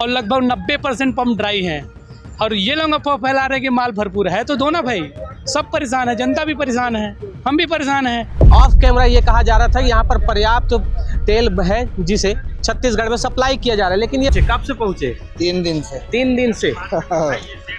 और लगभग 90% pump dry हैं। और ये लोग अफवाह फैला रहे हैं कि माल भरपूर है तो दो ना भाई। सब परेशान है, जनता भी परेशान है, हम भी परेशान हैं। ऑफ कैमरा ये कहा जा रहा था कि यहाँ पर पर्याप्त तेल है जिसे छत्तीसगढ़ में सप्लाई किया जा रहा है, लेकिन ये कब से पहुँचे? 3 दिन से। 3 दिन से।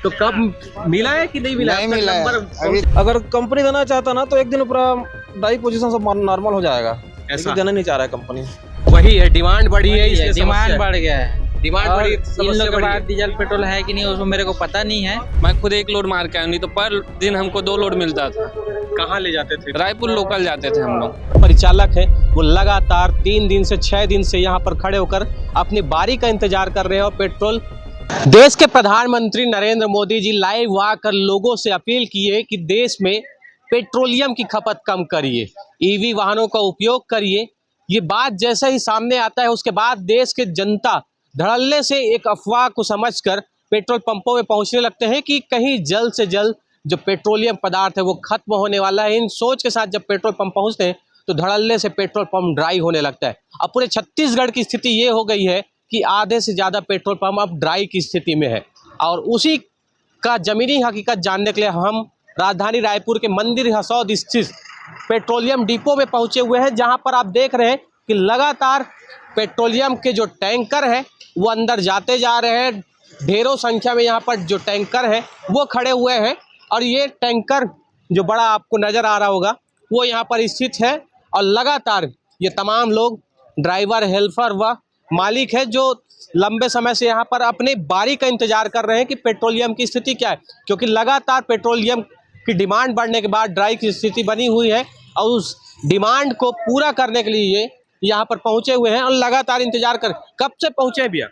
तो कब मिला है कि नहीं मिला? नहीं मिला है अभी। अगर कंपनी देना चाहता ना तो एक दिन पूरा ड्राई पोजीशन सब नॉर्मल हो जाएगा, ऐसा देना नहीं चाह रहा है कंपनी। वही है, डिमांड बढ़ी है, इसलिए डिमांड बढ़ गया है। डिमांड और बढ़ी, इन लोगों के पास डीजल पेट्रोल है कि नहीं उसमें मेरे को पता नहीं है। मैं खुद एक लोड मार के आया, नहीं तो पर दिन हमको 2 लोड मिलता था। कहाँ ले जाते थे? रायपुर लोकल जाते थे हम लोग। परिचालक है वो लगातार 3 दिन से 6 दिन से यहाँ पर खड़े होकर अपनी बारी का इंतजार कर रहे हैं। और पेट्रोल देश के प्रधानमंत्री नरेंद्र मोदी जी लाइव आकर लोगों से अपील की है कि देश में पेट्रोलियम की खपत कम करिए, ईवी वाहनों का उपयोग करिए। ये बात जैसे ही सामने आता है उसके बाद देश के जनता धड़ल्ले से एक अफवाह को समझकर पेट्रोल पंपों में पहुंचने लगते हैं कि कहीं जल्द से जल्द जो पेट्रोलियम पदार्थ है वो खत्म होने वाला है। इन सोच के साथ जब पेट्रोल पंप पहुंचते हैं तो धड़ल्ले से पेट्रोल पंप ड्राई होने लगता है। अब पूरे छत्तीसगढ़ की स्थिति ये हो गई है कि आधे से ज़्यादा पेट्रोल पंप अब ड्राई की स्थिति में है। और उसी का ज़मीनी हकीकत जानने के लिए हम राजधानी रायपुर के मंदिर हसौद स्थित पेट्रोलियम डिपो में पहुंचे हुए हैं, जहां पर आप देख रहे हैं कि लगातार पेट्रोलियम के जो टैंकर हैं वो अंदर जाते जा रहे हैं। ढेरों संख्या में यहाँ पर जो टैंकर हैं वो खड़े हुए हैं। और ये टैंकर जो बड़ा आपको नज़र आ रहा होगा वो यहाँ पर स्थित है। और लगातार ये तमाम लोग ड्राइवर, हेल्पर व मालिक है जो लंबे समय से यहाँ पर अपने बारी का इंतजार कर रहे हैं कि पेट्रोलियम की स्थिति क्या है, क्योंकि लगातार पेट्रोलियम की डिमांड बढ़ने के बाद ड्राई की स्थिति बनी हुई है। और उस डिमांड को पूरा करने के लिए ये यहाँ पर पहुँचे हुए हैं और लगातार इंतजार कर। कब से पहुँचे भैया?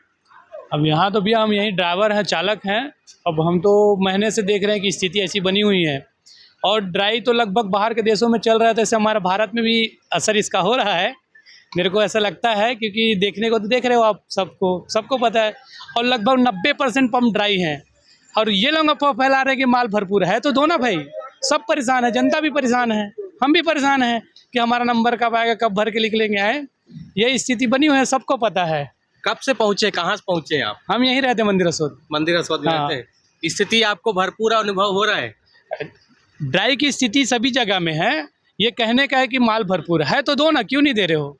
अब यहाँ तो भैया हम यहीं ड्राइवर हैं, चालक हैं। अब हम तो महीने से देख रहे हैं कि स्थिति ऐसी बनी हुई है। और ड्राई तो लगभग बाहर के देशों में चल रहा है, तो इससे हमारे भारत में भी असर इसका हो रहा है, मेरे को ऐसा लगता है। क्योंकि देखने को तो देख रहे हो आप, सबको पता है। और लगभग 90% पंप ड्राई हैं। और ये लोग अफवाह फैला रहे हैं कि माल भरपूर है तो दो ना भाई। सब परेशान है, जनता भी परेशान है, हम भी परेशान हैं कि हमारा नंबर कब आएगा, कब भर के निकलेंगे। आए ये स्थिति बनी हुई है, सबको पता है। कब से पहुँचे, कहाँ से पहुँचे आप? हम यहीं रहते हैं, मंदिर हसौद। मंदिर हसौद में रहते हैं। स्थिति आपको भरपूर अनुभव हो रहा है? ड्राई की स्थिति सभी जगह में है। ये कहने का है कि माल भरपूर है तो दो ना, क्यों नहीं दे रहे हो,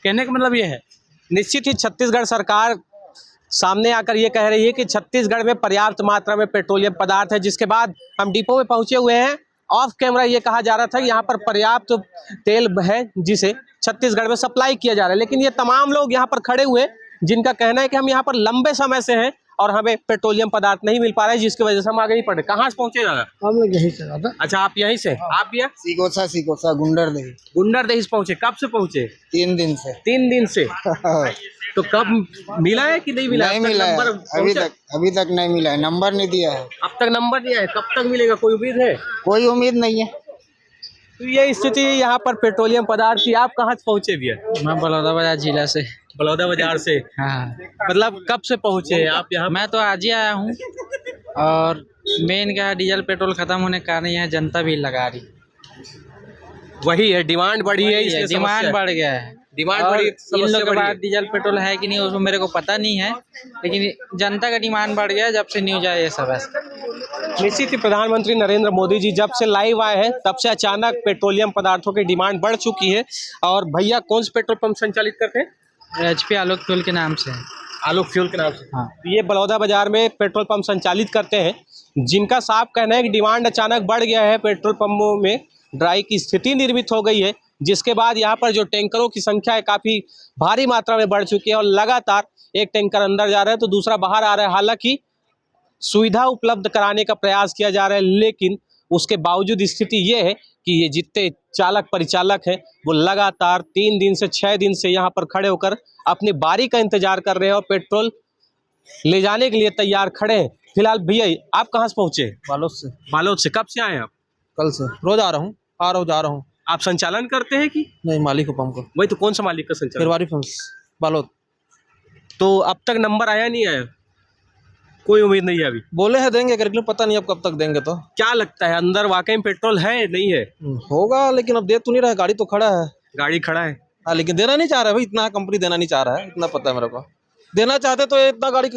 कहने का मतलब ये है। निश्चित ही छत्तीसगढ़ सरकार सामने आकर ये कह रही है कि छत्तीसगढ़ में पर्याप्त मात्रा में पेट्रोलियम पदार्थ है, जिसके बाद हम डिपो में पहुंचे हुए हैं। ऑफ कैमरा ये कहा जा रहा था कि यहाँ पर पर्याप्त तेल है जिसे छत्तीसगढ़ में सप्लाई किया जा रहा है, लेकिन ये तमाम लोग यहाँ पर खड़े हुए जिनका कहना है कि हम यहाँ पर लंबे समय से हैं और हमें पेट्रोलियम पदार्थ नहीं मिल पा रहा है, जिसकी वजह से हम आगे नहीं पड़े। कहाँ से पहुँचे दादा? हम लोग यहीं से दादा। अच्छा, आप यहीं से? आप भैया? सीकोसा गुंडरदेही। गुंडरदेही से पहुँचे। कब से पहुँचे? 3 दिन से। 3 दिन से। तो कब मिला है कि नहीं मिला? नहीं मिला है अभी तक नहीं मिला है, नंबर नहीं दिया है। अब तक नंबर नहीं है, कब तक मिलेगा, कोई उम्मीद है? कोई उम्मीद नहीं है। तो ये स्थिति यहाँ पर पेट्रोलियम पदार्थ की। आप कहाँ से पहुँचे भैया? मैं बलौदा बाजार जिला से। बलौदा बाजार से? हाँ। मतलब कब से पहुँचे आप यहाँ? मैं तो आज ही आया हूँ। और मेन क्या है, डीजल पेट्रोल खत्म होने के कारण यहाँ जनता भी लगा रही। वही है, डिमांड बढ़ी है, इसलिए डिमांड बढ़ गया है। डिमांड और बढ़ी, इन लोगों के पास डीजल पेट्रोल है कि नहीं उसमें मेरे को पता नहीं है, लेकिन जनता का डिमांड बढ़ गया है जब से न्यूज आया ये सब है। निश्चित ही प्रधानमंत्री नरेंद्र मोदी जी जब से लाइव आए हैं तब से अचानक पेट्रोलियम पदार्थों की डिमांड बढ़ चुकी है। और भैया कौन से पेट्रोल पंप संचालित करते हैं? HP आलोक फ्यूल के नाम से। आलोक फ्यूल के नाम से? हाँ। ये बलौदा बाजार में पेट्रोल पंप संचालित करते हैं, जिनका साफ कहना है कि डिमांड अचानक बढ़ गया है, पेट्रोल पंपों में ड्राई की स्थिति निर्मित हो गई है, जिसके बाद यहाँ पर जो टैंकरों की संख्या है काफ़ी भारी मात्रा में बढ़ चुकी है। और लगातार एक टैंकर अंदर जा रहा है तो दूसरा बाहर आ रहा है। हालांकि सुविधा उपलब्ध कराने का प्रयास किया जा रहा है, लेकिन उसके बावजूद स्थिति ये है कि ये जितने चालक परिचालक हैं वो लगातार 3 दिन से 6 दिन से यहाँ पर खड़े होकर अपनी बारी का इंतजार कर रहे हैं और पेट्रोल ले जाने के लिए तैयार खड़े हैं। फिलहाल भैया आप कहाँ से पहुँचे? बालोद से। बालोद से। कब से आए आप? कल से। रोज आ रहा हूँ, जा रहा हूँ। आप संचालन करते हैं कि नहीं? मालिक हो पंप का। वही तो, कौन सा मालिक का संचालन? फिरवारी फंस बालोद। तो अब तक नंबर आया नहीं आया? कोई उम्मीद नहीं है अभी? बोले हैं देंगे करके, पता नहीं अब कब तक देंगे। तो क्या लगता है अंदर वाकई में पेट्रोल है नहीं है? होगा, लेकिन अब दे तो नहीं रहा है। गाड़ी तो खड़ा है। गाड़ी खड़ा है। हाँ, लेकिन देना नहीं चाह रहा है भाई, इतना कंपनी देना नहीं चाह रहा है, इतना पता है मेरे को। देना चाहते तो इतना गाड़ी,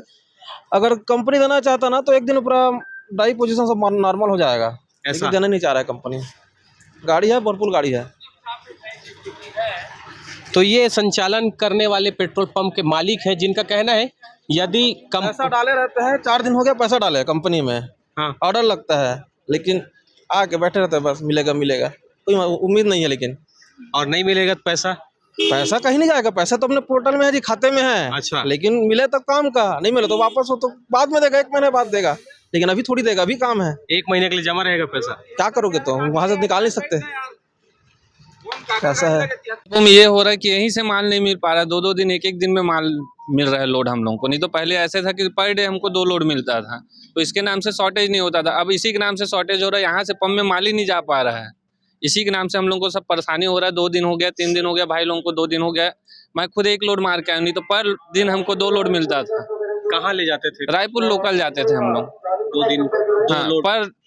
अगर कंपनी देना चाहता ना तो एक दिन पूरा ड्राई पोजीशन सब नॉर्मल हो जाएगा। ऐसा? लेकिन देना नहीं चाह रहा है कंपनी। गाड़ी है, भरपूर गाड़ी है। तो ये संचालन करने वाले पेट्रोल पंप के मालिक हैं, जिनका कहना है यदि पैसा डाले रहते हैं, 4 दिन हो गया पैसा डाले कंपनी में। हाँ। ऑर्डर लगता है लेकिन आके बैठे रहते हैं, बस मिलेगा मिलेगा, कोई उम्मीद नहीं है। लेकिन और नहीं मिलेगा तो पैसा पैसा कहीं नहीं जाएगा, पैसा तो अपने पोर्टल में है जी, खाते में है। अच्छा। लेकिन मिले तो काम का, नहीं मिले तो वापस हो तो बाद में देगा, 1 महीने बाद देगा, लेकिन अभी थोड़ी देगा, अभी काम है। 1 महीने के लिए जमा रहेगा पैसा। क्या करोगे, तो वहां से निकाल नहीं सकते, कैसा है। तुम ये हो रहा है कि यहीं से माल नहीं मिल पा रहा है, 2-2 दिन 1-1 दिन में माल मिल रहा है लोड हम लोगों को। नहीं तो पहले ऐसे था कि पर डे हमको 2 लोड मिलता था, तो इसके नाम से शॉर्टेज नहीं होता था। अब इसी के नाम से शॉर्टेज हो रहा है, यहाँ से पंप में माल ही नहीं जा पा रहा है। इसी के नाम से हम लोगों को सब परेशानी हो रहा है। 2 दिन हो गया, 3 दिन हो गया, भाई लोगों को 2 दिन हो गया। मैं खुद 1 लोड मार के आया, नहीं तो पर दिन हमको 2 लोड मिलता था। कहाँ ले जाते थे? रायपुर लोकल जाते थे हम लोग। 2 दिन हाँ,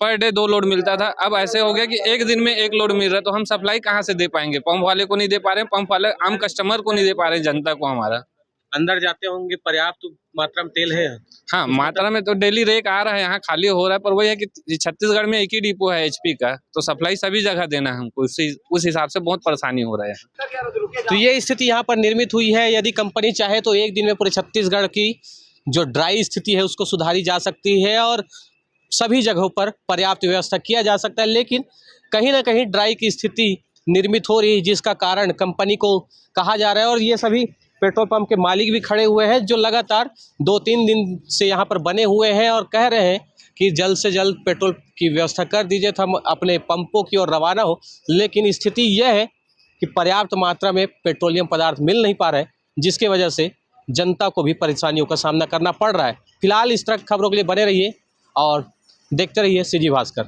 पर डे 2 लोड मिलता था। अब ऐसे हो गया कि 1 दिन में 1 लोड मिल रहा है, तो हम सप्लाई कहाँ से दे पाएंगे? पंप वाले को नहीं दे पा रहे हैं, पंप वाले आम कस्टमर को नहीं दे पा रहे हैं, जनता को हमारा। अंदर जाते होंगे, पर्याप्त मात्रा में तेल है? हाँ, मात्रा में तो डेली रेक आ रहा है, यहाँ खाली हो रहा है, पर वही है कि छत्तीसगढ़ में एक ही डिपो है HP का, तो सप्लाई सभी जगह देना है हमको। उस हिसाब से बहुत परेशानी हो रहा है। तो ये स्थिति यहाँ पर निर्मित हुई है। यदि कंपनी चाहे तो एक दिन में पूरे छत्तीसगढ़ की जो ड्राई स्थिति है उसको सुधारी जा सकती है और सभी जगहों पर पर्याप्त व्यवस्था किया जा सकता है। लेकिन कहीं ना कहीं ड्राई की स्थिति निर्मित हो रही है, जिसका कारण कंपनी को कहा जा रहा है। और ये सभी पेट्रोल पंप के मालिक भी खड़े हुए हैं, जो लगातार 2-3 दिन से यहाँ पर बने हुए हैं और कह रहे हैं कि जल्द से जल्द पेट्रोल की व्यवस्था कर दीजिए तो हम अपने पंपों की ओर रवाना हो। लेकिन स्थिति यह है कि पर्याप्त मात्रा में पेट्रोलियम पदार्थ मिल नहीं पा रहा है, जिसकी वजह से जनता को भी परेशानियों का सामना करना पड़ रहा है। फिलहाल इस तरह खबरों के लिए बने रहिए और देखते रहिए CG भास्कर।